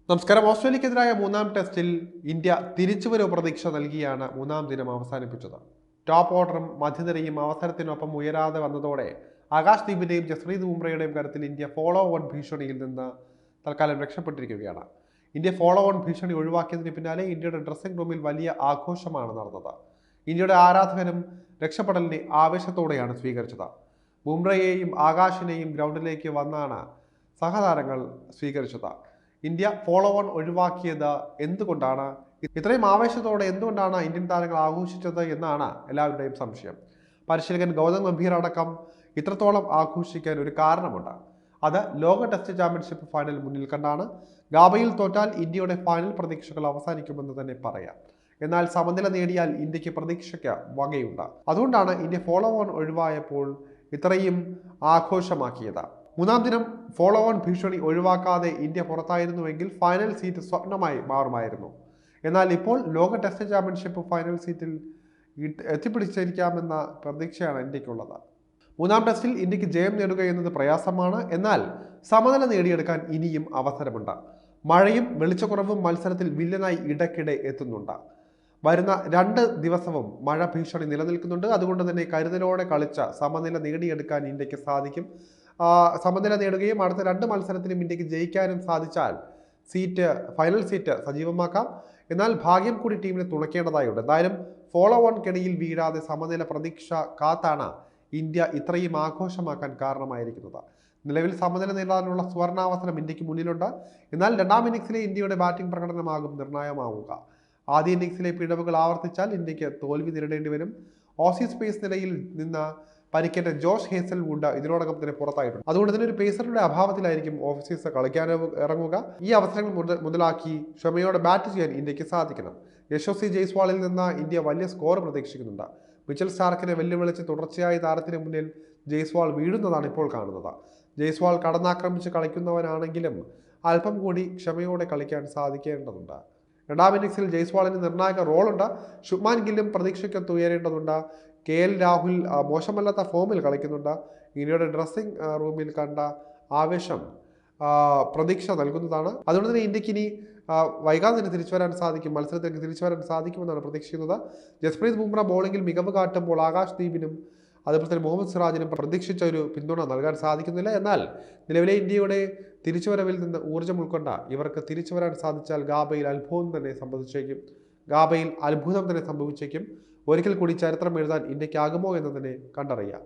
നമസ്കാരം. ഓസ്ട്രേലിയക്കെതിരായ മൂന്നാം ടെസ്റ്റിൽ ഇന്ത്യ തിരിച്ചുവരവ് പ്രതീക്ഷ നൽകിയാണ് മൂന്നാം ദിനം അവസാനിപ്പിച്ചത്. ടോപ്പ് ഓർഡറും മധ്യനിരയും അവസരത്തിനൊപ്പം ഉയരാതെ വന്നതോടെ ആകാശ് ദീപിന്റെയും ജസ്പ്രീത് ബുംറയുടെയും കാര്യത്തിൽ ഇന്ത്യ ഫോളോ ഓൺ ഭീഷണിയിൽ നിന്ന് തൽക്കാലം രക്ഷപ്പെട്ടിരിക്കുകയാണ്. ഇന്ത്യ ഫോളോ ഓൺ ഭീഷണി ഒഴിവാക്കിയതിന് പിന്നാലെ ഇന്ത്യയുടെ ഡ്രസ്സിംഗ് റൂമിൽ വലിയ ആഘോഷമാണ് നടന്നത്. ഇന്ത്യയുടെ ആരാധകരും രക്ഷപ്പെടലിനെ ആവേശത്തോടെയാണ് സ്വീകരിച്ചത്. ബുംറയെയും ആകാശിനെയും ഗ്രൗണ്ടിലേക്ക് വന്നാണ് സഹതാരങ്ങൾ സ്വീകരിച്ചത്. ഇന്ത്യ ഫോളോ ഓൺ ഒഴിവാക്കിയത് എന്തുകൊണ്ടാണ്? ഇത്രയും ആവേശത്തോടെ എന്തുകൊണ്ടാണ് ഇന്ത്യൻ താരങ്ങൾ ആഘോഷിച്ചത് എന്നാണ് എല്ലാവരുടെയും സംശയം. പരിശീലകൻ ഗൗതം ഗംഭീർ അടക്കം ഇത്രത്തോളം ആഘോഷിക്കാൻ ഒരു കാരണമുണ്ട്. അത് ലോക ടെസ്റ്റ് ചാമ്പ്യൻഷിപ്പ് ഫൈനൽ മുന്നിൽ കണ്ടാണ്. ഗാബയിൽ തോറ്റാൽ ഇന്ത്യയുടെ ഫൈനൽ പ്രതീക്ഷകൾ അവസാനിക്കുമെന്ന് തന്നെ പറയാം. എന്നാൽ സമനില നേടിയാൽ ഇന്ത്യക്ക് പ്രതീക്ഷയ്ക്ക് വകയുണ്ട്. അതുകൊണ്ടാണ് ഇന്ത്യ ഫോളോ ഓൺ ഒഴിവായപ്പോൾ ഇത്രയും ആഘോഷമാക്കിയത്. മൂന്നാം ദിനം ഫോളോ ഓൺ ഭീഷണി ഒഴിവാക്കാതെ ഇന്ത്യ പുറത്തായിരുന്നുവെങ്കിൽ ഫൈനൽ സീറ്റ് സ്വപ്നമായി മാറുമായിരുന്നു. എന്നാൽ ഇപ്പോൾ ലോക ടെസ്റ്റ് ചാമ്പ്യൻഷിപ്പ് ഫൈനൽ സീറ്റിൽ എത്തിപ്പിടിച്ചിരിക്കാമെന്ന പ്രതീക്ഷയാണ് ഇന്ത്യക്കുള്ളത്. മൂന്നാം ടെസ്റ്റിൽ ഇന്ത്യക്ക് ജയം നേടുക എന്നത് പ്രയാസമാണ്. എന്നാൽ സമനില നേടിയെടുക്കാൻ ഇനിയും അവസരമുണ്ട്. മഴയും വെളിച്ചക്കുറവും മത്സരത്തിൽ വില്ലനായി ഇടയ്ക്കിടെ എത്തുന്നുണ്ട്. വരുന്ന 2 ദിവസവും മഴ ഭീഷണി നിലനിൽക്കുന്നുണ്ട്. അതുകൊണ്ട് തന്നെ കരുതലോടെ കളിച്ച സമനില നേടിയെടുക്കാൻ ഇന്ത്യക്ക് സാധിക്കും. സമനില നേടുകയും അടുത്ത 2 മത്സരത്തിലും ഇന്ത്യക്ക് ജയിക്കാനും സാധിച്ചാൽ ഫൈനൽ സീറ്റ് സജീവമാക്കാം. എന്നാൽ ഭാഗ്യം കൂടി ടീമിനെ തുണയ്ക്കേണ്ടതായുണ്ട്. എന്തായാലും ഫോളോ ഓൺ കെണിയിൽ വീഴാതെ സമനില പ്രതീക്ഷ കാത്താണ് ഇന്ത്യ ഇത്രയും ആഘോഷമാക്കാൻ കാരണമായിരിക്കുന്നത്. നിലവിൽ സമനില നേടാനുള്ള സുവർണാവസരം ഇന്ത്യക്ക് മുന്നിലുണ്ട്. എന്നാൽ രണ്ടാം ഇന്നിംഗ്സിലെ ഇന്ത്യയുടെ ബാറ്റിംഗ് പ്രകടനമാകും നിർണായകമാവുക. ആദ്യ ഇന്നിംഗ്സിലെ പിഴവുകൾ ആവർത്തിച്ചാൽ ഇന്ത്യക്ക് തോൽവി നേരിടേണ്ടി വരും. ഓസീസ് പേസ് നിലയിൽ നിന്ന് പരിക്കേറ്റ ജോഷ് ഹേസൽവുഡ് ഇതിനോടകം തന്നെ പുറത്തായിട്ടുണ്ട്. അതുകൊണ്ട് തന്നെ ഒരു പേസറുടെ അഭാവത്തിലായിരിക്കും ഓസീസ് കളിക്കാൻ ഇറങ്ങുക. ഈ അവസരങ്ങൾ മുതലാക്കി ക്ഷമയോടെ ബാറ്റ് ചെയ്യാൻ ഇന്ത്യക്ക് സാധിക്കണം. യശസ്വി ജയ്സ്വാളിൽ നിന്ന് ഇന്ത്യ വലിയ സ്കോർ പ്രതീക്ഷിക്കുന്നുണ്ട്. മിച്ചൽ സ്റ്റാർക്കിനെ വെല്ലുവിളിച്ച് തുടർച്ചയായി താരത്തിന് മുന്നിൽ ജയ്സ്വാൾ വീഴുന്നതാണ് ഇപ്പോൾ കാണുന്നത്. ജയ്സ്വാൾ കടന്നാക്രമിച്ച് കളിക്കുന്നവനാണെങ്കിലും അല്പം കൂടി ക്ഷമയോടെ കളിക്കാൻ സാധിക്കേണ്ടതുണ്ട്. രണ്ടാം ഇന്നിംഗ്സിൽ ജയ്സ്വാളിന് നിർണായക റോളുണ്ട്. ശുഭ്മാൻ ഗില്ലും പ്രതീക്ഷയ്ക്കൊത്ത് ഉയരേണ്ടതുണ്ട്. KL രാഹുൽ മോശമല്ലാത്ത ഫോമിൽ കളിക്കുന്നുണ്ട്. ഇന്ത്യയുടെ ഡ്രസ്സിംഗ് റൂമിൽ കണ്ട ആവേശം പ്രതീക്ഷ നൽകുന്നതാണ്. അതുകൊണ്ട് തന്നെ ഇന്ത്യക്ക് ഇനി വൈകാതെ തന്നെ തിരിച്ചു വരാൻ സാധിക്കും. മത്സരത്തിലേക്ക് തിരിച്ചു വരാൻ സാധിക്കുമെന്നാണ് പ്രതീക്ഷിക്കുന്നത്. ജസ്പ്രീത് ബുംറ ബോളിംഗിൽ മികവ് കാട്ടുമ്പോൾ ആകാശ് ദീപിനും അതുപോലെ തന്നെ മുഹമ്മദ് സിറാജിനും പ്രതീക്ഷിച്ച ഒരു പിന്തുണ നൽകാൻ സാധിക്കുന്നില്ല. എന്നാൽ നിലവിലെ ഇന്ത്യയുടെ തിരിച്ചുവരവിൽ നിന്ന് ഊർജ്ജം ഉൾക്കൊണ്ട ഇവർക്ക് തിരിച്ചു വരാൻ സാധിച്ചാൽ ഗാബയിൽ അത്ഭുതം തന്നെ സംഭവിച്ചേക്കും. ഒരിക്കൽ കൂടി ചരിത്രം എഴുതാൻ ഇന്ത്യക്കാകുമോ എന്ന് തന്നെ കണ്ടറിയാം.